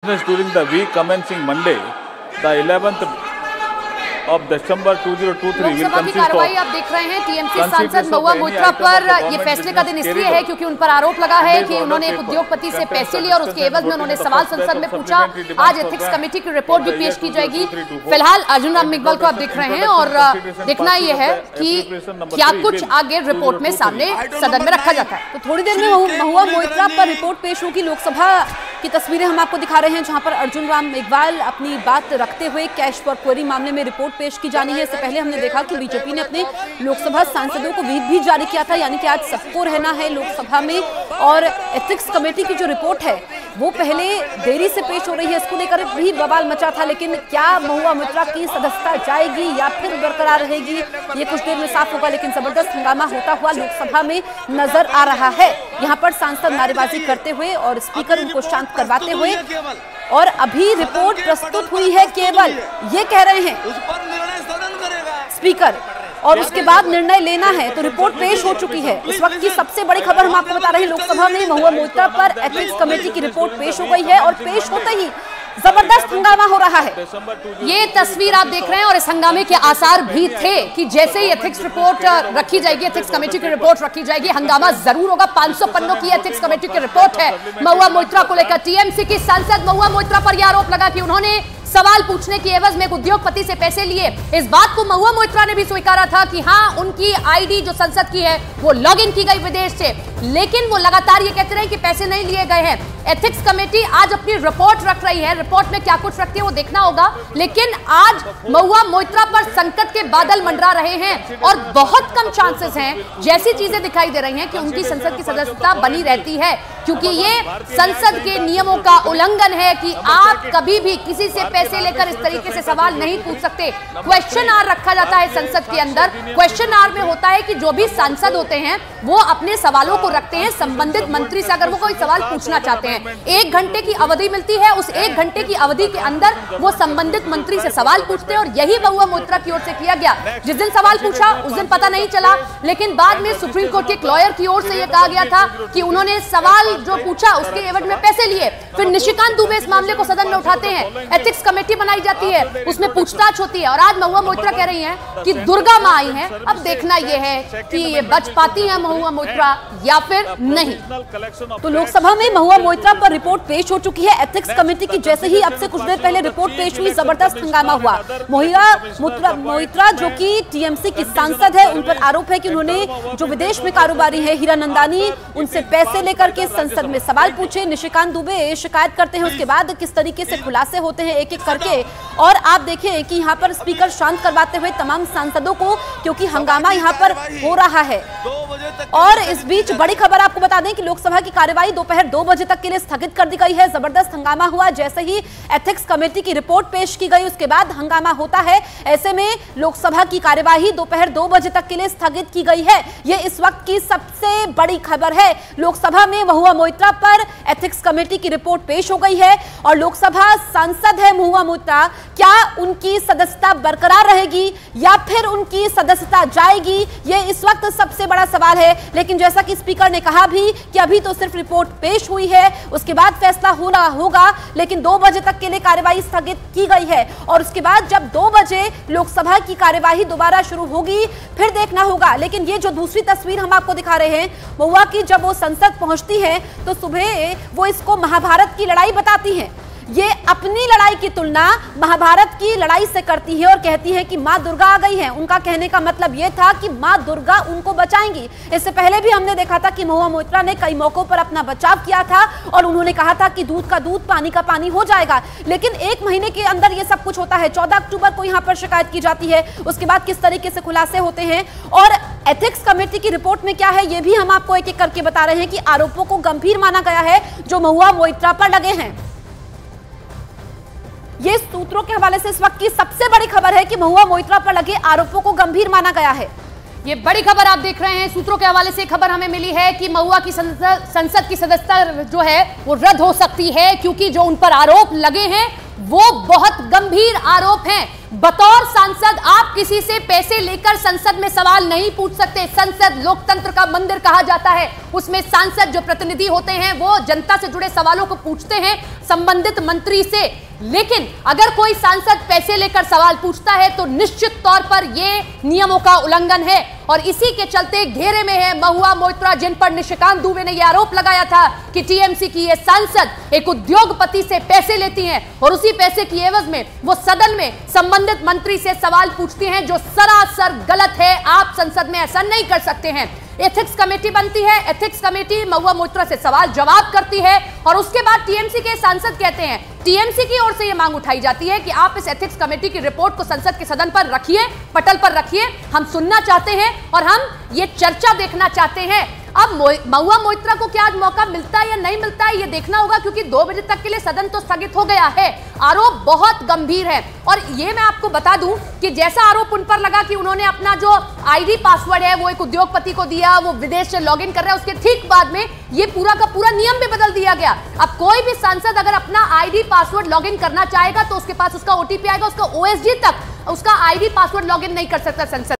During the week commencing Monday, the 11th of December 2023 will Lok Sabha की कार्रवाई आप देख रहे हैं। टीएमसी सांसद महुआ मोइत्रा पर ये फैसले का दिन इसलिए है क्योंकि उन पर आरोप लगा है कि उन्होंने एक उद्योगपति से पैसे लिए और उसके एवज में उन्होंने सवाल संसद में पूछा। आज एथिक्स कमेटी की रिपोर्ट भी पेश की जाएगी। फिलहाल अर्जुन राम मेघवाल को आप देख रहे हैं और देखना यह है कि क्या कुछ आगे रिपोर्ट में सामने सदन में रखा जाता है। तो थोड़ी देर में महुआ मोइत्रा पर रिपोर्ट पेश होगी। लोकसभा की तस्वीरें हम आपको दिखा रहे हैं जहां पर अर्जुन राम मेघवाल अपनी बात रखते हुए कैश फॉर क्वेरी मामले में रिपोर्ट पेश की जानी है। इससे पहले हमने देखा कि बीजेपी ने अपने लोकसभा सांसदों को व्हीप भी जारी किया था, यानी कि आज सबको रहना है लोकसभा में। और एथिक्स कमेटी की जो रिपोर्ट है वो पहले देरी से पेश हो रही है, इसको लेकर भी बवाल मचा था। लेकिन क्या महुआ मोइत्रा की सदस्यता जाएगी या फिर बरकरार रहेगी, ये कुछ देर में साफ होगा। लेकिन जबरदस्त हंगामा होता हुआ लोकसभा में नजर आ रहा है। यहाँ पर सांसद नारेबाजी करते हुए और स्पीकर उनको शांत करवाते हुए, और अभी रिपोर्ट प्रस्तुत हुई है केवल, ये कह रहे हैं स्पीकर, और उसके बाद निर्णय लेना है। तो रिपोर्ट पेश हो चुकी है। इस वक्त की सबसे बड़ी खबर हम आपको बता रहे हैं, लोकसभा में महुआ मोइत्रा पर एथिक्स कमेटी की रिपोर्ट पेश हो गई है और पेश होते ही जबरदस्त हंगामा हो रहा है। ये तस्वीर आप देख रहे हैं और इस हंगामे के आसार भी थे कि जैसे ही एथिक्स रिपोर्ट रखी जाएगी, एथिक्स कमेटी की रिपोर्ट रखी जाएगी, हंगामा जरूर होगा। 500 पन्नों की एथिक्स कमेटी की रिपोर्ट है महुआ मोइत्रा को लेकर। टीएमसी की सांसद महुआ मोइत्रा पर यह आरोप लगा कि उन्होंने सवाल पूछने की एवज में एक उद्योगपति से पैसे लिए। इस बात को महुआ मोइत्रा ने भी स्वीकारा था कि हाँ, उनकी आईडी जो संसद की है वो लॉगिन की गई विदेश से, लेकिन वो लगातार ये कहते रहे कि पैसे नहीं लिए गए हैं। एथिक्स कमेटी आज अपनी रिपोर्ट रख रही है, रिपोर्ट में क्या कुछ रखती है वो देखना होगा। लेकिन आज महुआ मोइत्रा पर संकट के बादल मंडरा रहे हैं और बहुत कम चांसेस हैं, जैसी चीजें दिखाई दे रही हैं, कि उनकी संसद की सदस्यता बनी रहती है, क्योंकि ये संसद के नियमों का उल्लंघन है कि आप कभी भी किसी से पैसे लेकर इस तरीके से सवाल नहीं पूछ सकते। क्वेश्चन आवर रखा जाता है संसद के अंदर। क्वेश्चन आवर में होता है कि जो भी सांसद होते हैं वो अपने सवालों को रखते हैं संबंधित मंत्री से, अगर वो कोई सवाल पूछना चाहते हैं। 1 घंटे की अवधि मिलती है, उस 1 घंटे की अवधि के अंदर वो संबंधित मंत्री से सवाल पूछते हैं, और यही महुआ मोइत्रा की ओर से किया गया। जिस दिन सवाल पूछा उस दिन पता नहीं चला, लेकिन बाद में सुप्रीम कोर्ट के एक लॉयर की ओर से यह कहा गया था कि उन्होंने सवाल जो पूछा उसके एवज में पैसे लिए। फिर निशिकांत दुबे इस मामले को सदन में उठाते हैं, एथिक्स कमेटी बनाई जाती है, उसमें पूछताछ होती है, और आज महुआ मोइत्रा कह रही हैं कि दुर्गा मां आई हैं। अब देखना यह है कि ये बच पाती हैं महुआ मोइत्रा या फिर नहीं। तो लोकसभा में महुआ मोइत्रा पर रिपोर्ट पेश हो चुकी है एथिक्स कमेटी की। जैसे ही अब से कुछ देर पहले रिपोर्ट पेश हुई, जबरदस्त हंगामा हुआ। महुआ मोइत्रा जो कि टीएमसी की सांसद है, उन पर आरोप है कि उन्होंने जो विदेश में कारोबारी है हीरानंदानी, उनसे पैसे लेकर के संसद में सवाल पूछे। निशिकांत दुबे शिकायत करते हैं, उसके बाद किस तरीके से खुलासे होते हैं एक एक करके। और आप देखें कि यहाँ पर स्पीकर शांत करवाते हुए तमाम सांसदों को, क्योंकि हंगामा यहाँ पर हो रहा है। और इस बीच बड़ी खबर आपको बता दें कि लोकसभा की कार्यवाही दोपहर 2 बजे तक के लिए स्थगित कर दी गई है। जबरदस्त हंगामा हुआ जैसे ही एथिक्स कमेटी की रिपोर्ट पेश की गई, उसके बाद हंगामा होता है। ऐसे में लोकसभा की कार्यवाही दोपहर 2 बजे तक के लिए स्थगित की गई है। यह इस वक्त की सबसे बड़ी खबर है। लोकसभा में महुआ मोइत्रा पर एथिक्स कमेटी की रिपोर्ट पेश हो गई है और लोकसभा सांसद है महुआ मोइत्रा, क्या उनकी सदस्यता बरकरार रहेगी या फिर उनकी सदस्यता जाएगी, ये इस वक्त सबसे बड़ा सवाल है। लेकिन जैसा कि स्पीकर ने कहा भी कि अभी तो सिर्फ रिपोर्ट पेश हुई है, उसके बाद फैसला होना होगा। लेकिन 2 बजे तक के लिए कार्यवाही स्थगित की गई है और उसके बाद जब 2 बजे लोकसभा की कार्यवाही दोबारा शुरू होगी फिर देखना होगा। लेकिन ये जो दूसरी तस्वीर हम आपको दिखा रहे हैं महुआ की, जब वो संसद पहुंचती है तो सुबह वो इसको महाभारत की लड़ाई बताती हैं। ये अपनी लड़ाई की तुलना महाभारत की लड़ाई से करती है और कहती है कि मां दुर्गा आ गई है। उनका कहने का मतलब यह था कि मां दुर्गा उनको बचाएंगी। इससे पहले भी हमने देखा था कि महुआ मोइत्रा ने कई मौकों पर अपना बचाव किया था और उन्होंने कहा था कि दूध का दूध पानी का पानी हो जाएगा। लेकिन 1 महीने के अंदर यह सब कुछ होता है। 14 अक्टूबर को यहाँ पर शिकायत की जाती है, उसके बाद किस तरीके से खुलासे होते हैं और एथिक्स कमेटी की रिपोर्ट में क्या है ये भी हम आपको एक एक करके बता रहे हैं कि आरोपों को गंभीर माना गया है जो महुआ मोइत्रा पर लगे हैं। ये सूत्रों के हवाले से इस वक्त की सबसे बड़ी खबर है कि महुआ मोइत्रा पर लगे आरोपों को गंभीर माना गया है। ये बड़ी खबर आप देख रहे हैं। सूत्रों के हवाले से खबर हमें मिली है कि महुआ की संसद की सदस्यता जो है वो रद्द हो सकती है, क्योंकि जो उन पर आरोप लगे हैं वो बहुत गंभीर आरोप हैं। बतौर सांसद आप किसी से पैसे लेकर संसद में सवाल नहीं पूछ सकते। संसद लोकतंत्र का मंदिर कहा जाता है, उसमें सांसद जो प्रतिनिधि होते हैं वो जनता से जुड़े सवालों को पूछते हैं संबंधित मंत्री से। लेकिन अगर कोई सांसद पैसे लेकर सवाल पूछता है तो निश्चित तौर पर यह नियमों का उल्लंघन है और इसी के चलते घेरे में है महुआ मोइत्रा, जिन पर निशिकांत दुबे ने यह आरोप लगाया था कि टीएमसी की ये सांसद एक उद्योगपति से पैसे लेती हैं और उसी पैसे की एवज में वो सदन में संबंधित मंत्री से सवाल पूछती हैं, जो सरासर गलत है। आप संसद में ऐसा नहीं कर सकते हैं। एथिक्स कमेटी बनती है, एथिक्स कमेटी महुआ मोइत्रा से सवाल जवाब करती है और उसके बाद टीएमसी के सांसद कहते हैं, टीएमसी की ओर से यह मांग उठाई जाती है कि आप इस एथिक्स कमेटी की रिपोर्ट को संसद के सदन पर रखिए, पटल पर रखिए, हम सुनना चाहते हैं और हम ये चर्चा देखना चाहते हैं। अब महुआ मोइत्रा को क्या आज मौका मिलता है या नहीं मिलता है ये देखना होगा, क्योंकि 2 बजे तक के लिए सदन तो स्थगित हो गया है। आरोप बहुत गंभीर है और ये मैं आपको बता दूं कि जैसा आरोप उन पर लगा कि उन्होंने अपना जो आईडी पासवर्ड है वो एक उद्योगपति को दिया, वो विदेश से लॉगिन कर रहा है, उसके ठीक बाद में ये पूरा का पूरा नियम भी बदल दिया गया। अब कोई भी सांसद अगर अपना आईडी पासवर्ड लॉगिन करना चाहेगा तो उसके पास उसका ओटीपी आएगा, उसका ओएसडी तक उसका आईडी पासवर्ड लॉगिन नहीं कर सकता संसद।